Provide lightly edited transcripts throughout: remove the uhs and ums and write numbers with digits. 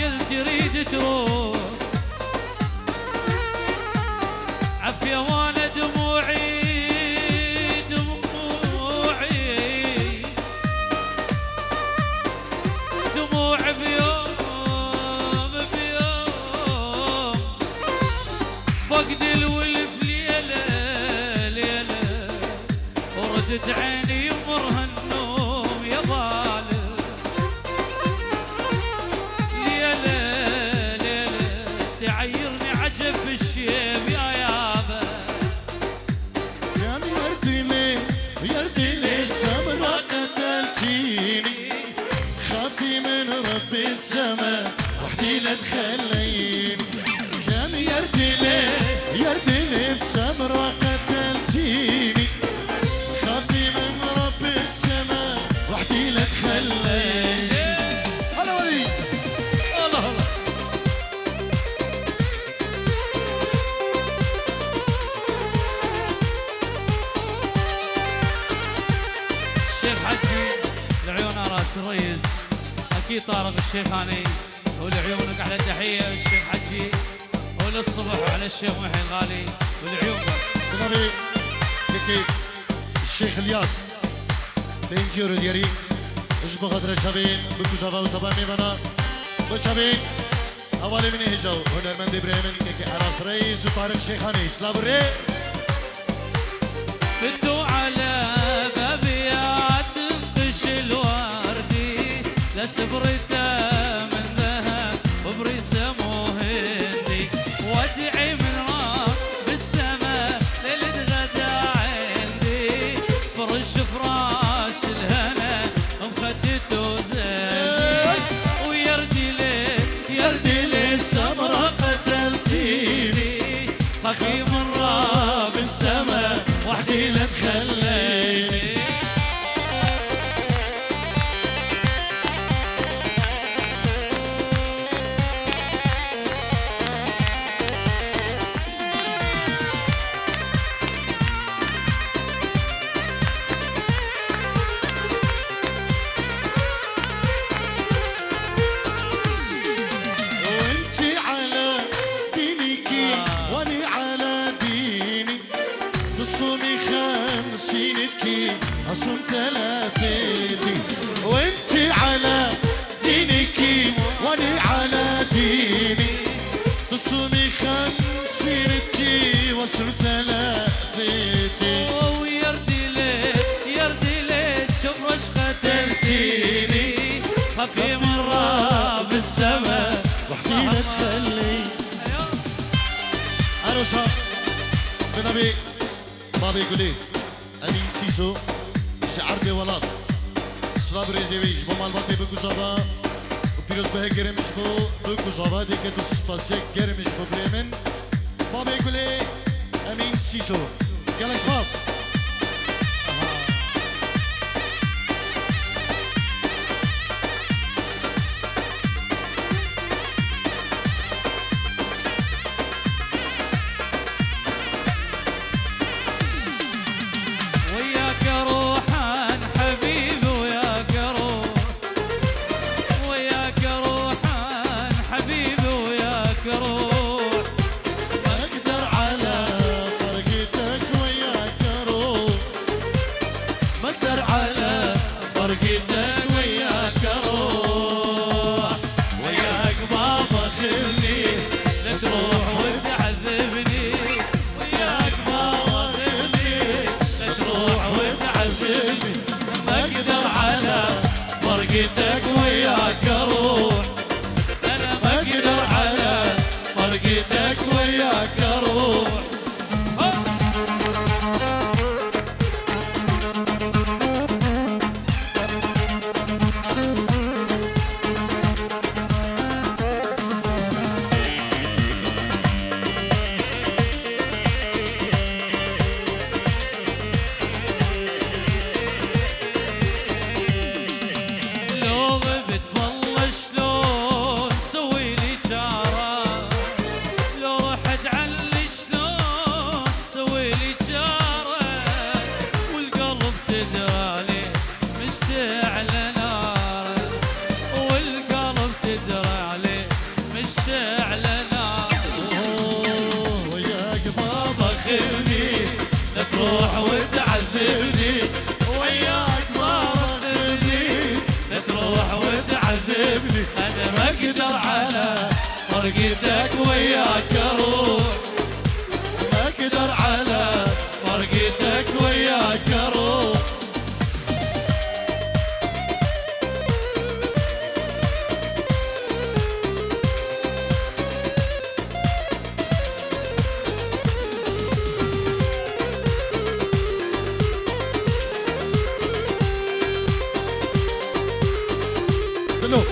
عاقل تريد تروح عفية وانا دموعي دموعي دموع بيوم بيوم فقد الولف ليلة ليلة وردت عيني يمرها النوم يا ظالم ليلة ليلة تعيرني عجب بالشيب يا يابا يا يردني يردني سمرة قتلتيني خافي من رب السماء وحدي لا تخليني كم يردني يردني بسمرة قتلتيني خافي من رب السماء وحدي لا تخليني هلا وليد الله الله الشيخ حجي لعيون راس الريس اكيد طارق الشيخاني ولعيونك على تحيه الشيخ حجي وللصبح وعلى الشيخ محي الغالي ولعيونك بنبي لكي الشيخ الياس بينجيرو دياري اش بقدر شابين بكو شابا وطبامي بنا بشابين اولي مني هجو هنرمند ابراهيم كي عراس رئيس وطارق شيخاني سلابري فتوا على بابيات قش الوردي لسبرته من ذهب وبرسمه هندي وادعي من رب السماء ليلة غدا عندي فرش فراش الهنا مخدته زين ويردي لي السمرة قتلتيني خفي من رب السماء وحدي لا تخليني وانتي على دينك واني على ديني تصومي 50 اصوم 30 وانتي على دينك واني على ديني تصومي 50 واصوم 30 ويردي ليك شوف وش قتلتيني خفي من رب السماء وحدي لا تخلي عروسة بنبي بابي قولي أمين سيسو شعر دي ولاد سلاب ريزيويش بومال بابي بكو زابا وبيروز به گرمش بو بكو زابا ديكه تو سپاسيك گرمش بو بريمن بابي قولي أمين سيسو يلا سپاس وياك روحان حبيبي وياك روح وياك روحان حبيبي وياك روح أقدر على فرقتك وياك اقدر على فرقتك وياك اروح، ما اقدر على فرقتك وياك اروح. Hello.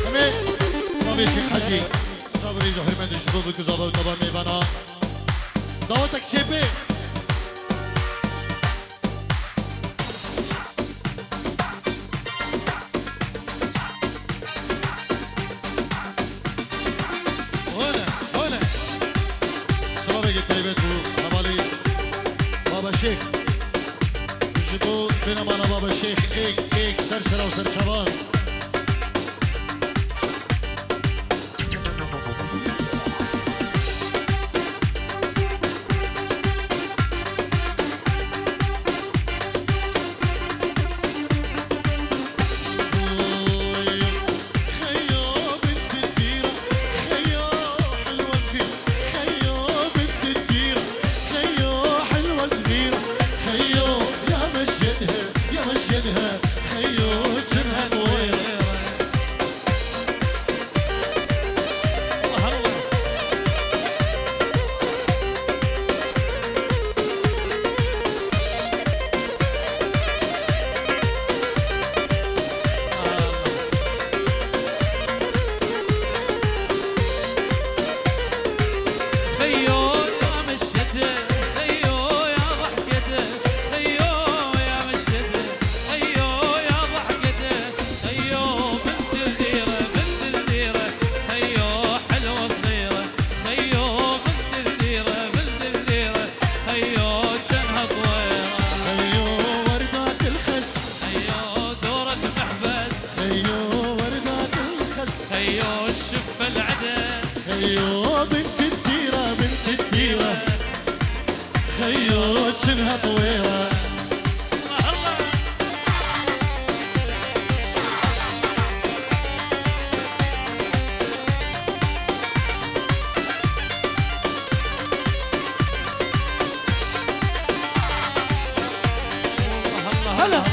Amen. Tabii Şeyh Hacı. Sabri Zuhrimen Şubu Kuzalı Taban Meyvana. Davatak Şepi. Öyle. Sıra git evet bu havali Baba Şeyh. Şubu benim ana Baba Şeyh ek ser şaban. شنها طويرة هلا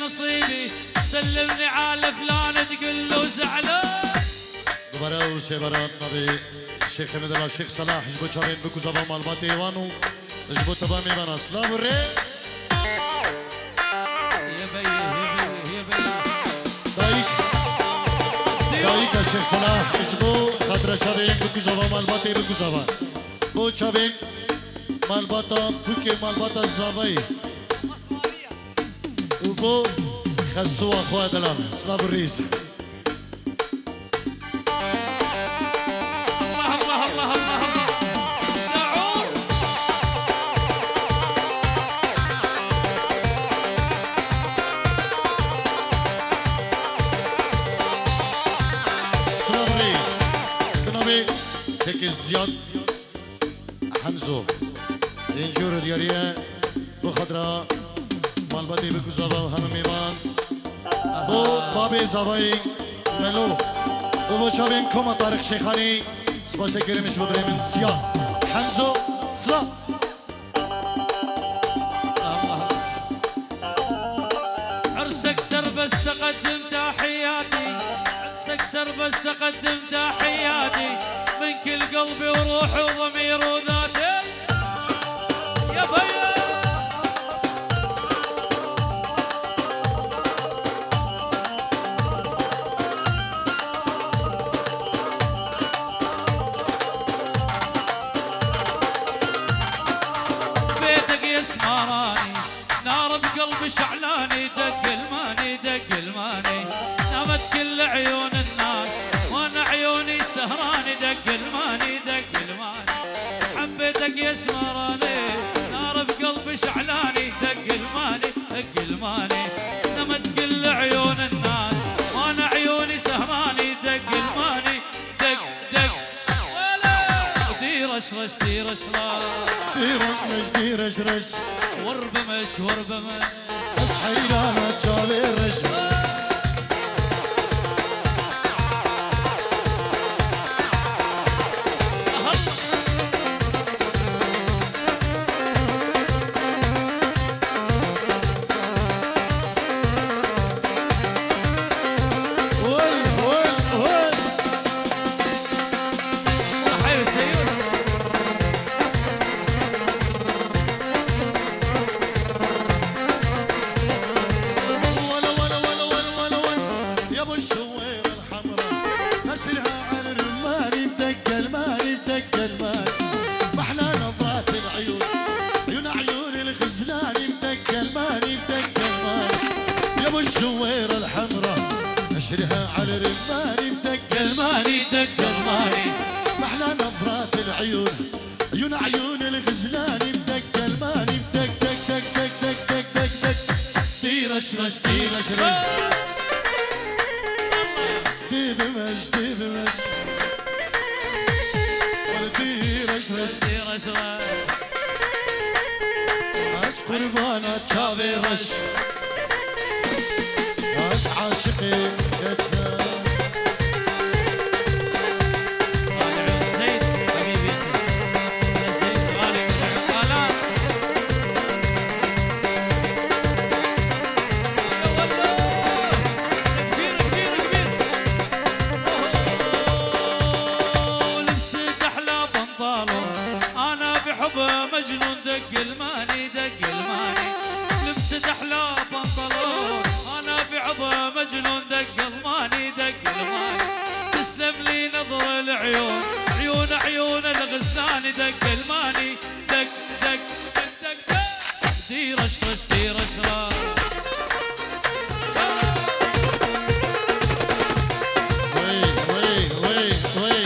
نصيبي سلمني على فلان تقول له زعلان دوباره شبران نبي الشيخ حمد الله الشيخ صلاح جبو شارين بكو زبا مالبات ايوانو جبو تبا ميبان اسلام الري يا بي دايك الشيخ صلاح جبو خضر شارين بكو زبا مالبات بكو زبا بو شابين مالباتا بوكي مالباتا زباي وبو خسوا اخوة دلال اسلام الريس الله اسلام الريس كنبي تك زياد حمزو دينجور دياريه بو خضراء مالباتی بکو زبا و همه میوان بو بابی زبایی ملو بو چاوین کما طارق شیخانی سپاسه گرمش بودره من سیاه حمزو سلا عرسك سربس تقدم تحياتي عرسك سربس تقدم تحياتي من كل قلبي وروحي وضمير وذاتي يا بيا قلبي شعلاني دق الماني دق الماني نامت كل عيون الناس وانا عيوني سهراني دق الماني دق الماني حبيتك يا سمراني نار بقلبي شعلاني دق الماني دق الماني نامت كل عيون الناس وانا عيوني سهراني دق الماني دق دق ديرش رش ديرش رش ديرش رش وربمش وربمش اصحي لا تشافي رش الشويرة الحمراء اشرها على رماني بدق الماني دق الماني محلى نظرات العيون عيون الغزلان بدق الماني بدق دق دق دق دق دق دق دق ديرش رش ديرش رش ديب مش ديب مش ديرش رش ديرش رش اس قربانة شافي رش ناس عاشقين جتنا غالي زيد حبيبي يا زيد غالي العقالات يا والله كبير كبير كبير لبست احلى بنطالون انا بحبه مجنون دق الماني دق الماني لبست احلى بنطلون بعضها مجنون دق الماني دق الماني تسلم لي نظر العيون عيون الغزلان دق الماني دق دق دق دق دق ديرش رش ديرش رش وي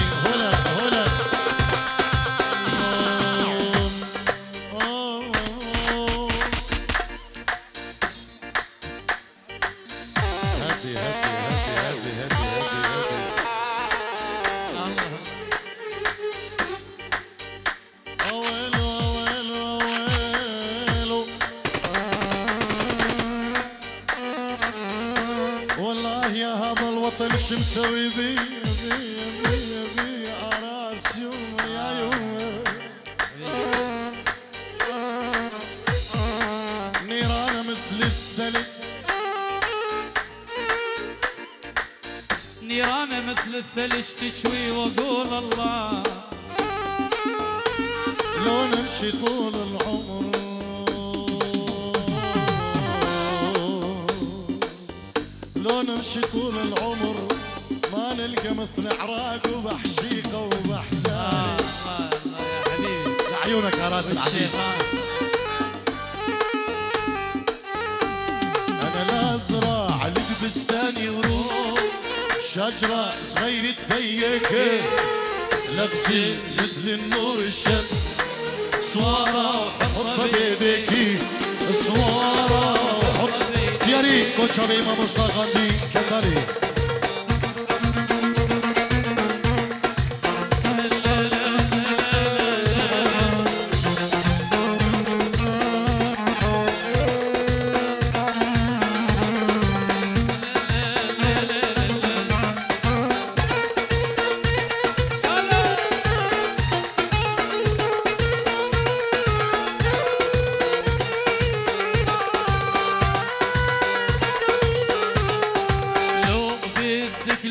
هلا شو مسوي بي عراس يوم يا يوم نيرانه مثل الثلج نيرانه مثل الثلج تشوي واقول الله لو نمشي طول العمر لو نمشي طول العمر ما نلقى مثل عراق وبحشيقه وبحزان الله يا حبيبي لعيونك يا راس العزيز انا لا ازرع لك بستاني ورود شجره صغيره تفيك لبسي مثل النور الشمس صواره وحطها بيديكي صواره وحط يا ريت كوتشا بيما مصطفى كتاري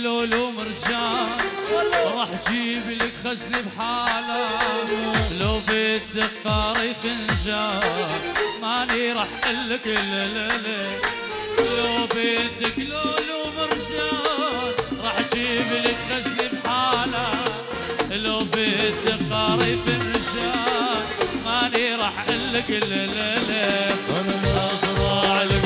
لولو مرجان راح جيب لك خزن بحاله لو بدك قاري فنجان ماني راح قلك لو بدك لولو مرجان راح جيب لك خزن بحاله لو بدك قاري فنجان ماني راح قلك انا لا ازرع لك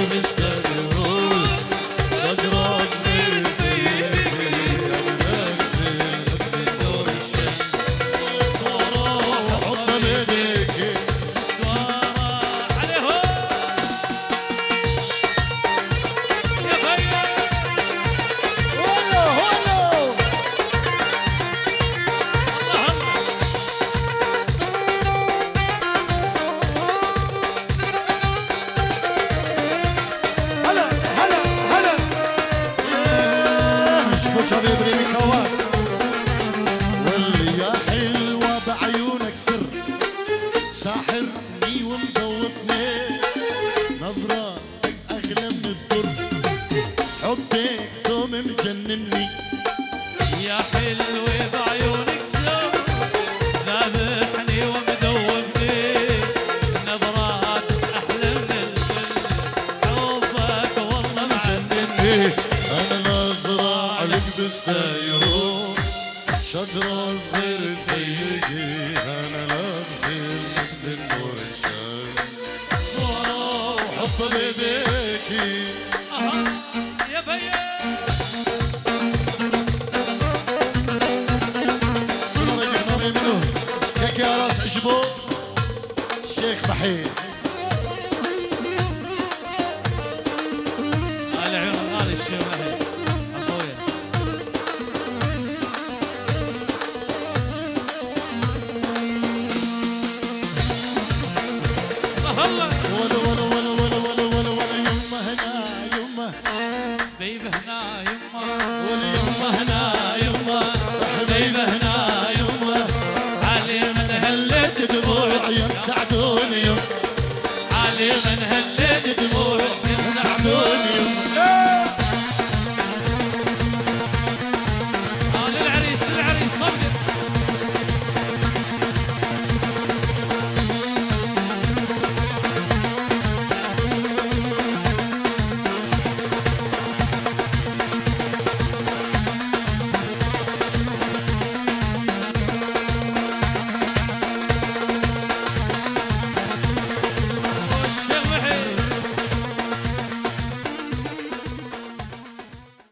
شافي بريمي كوان واللي يا حلوة بعيونك سر ساحرني ومذوبني نظراتك أغلى من الدر حبك دوم مجنني يا حلوة بعيونك سر ذابحني ومذوبني نظراتك أحلى من الكل حبك والله مجنني أنا نظرة عليك بستايرون شجرة صغير تهيجي أنا لابسين من الورشان وحب بيديكي يا بيا سلام عليكم نامي منو كيكي راس عجبو الشيخ بحير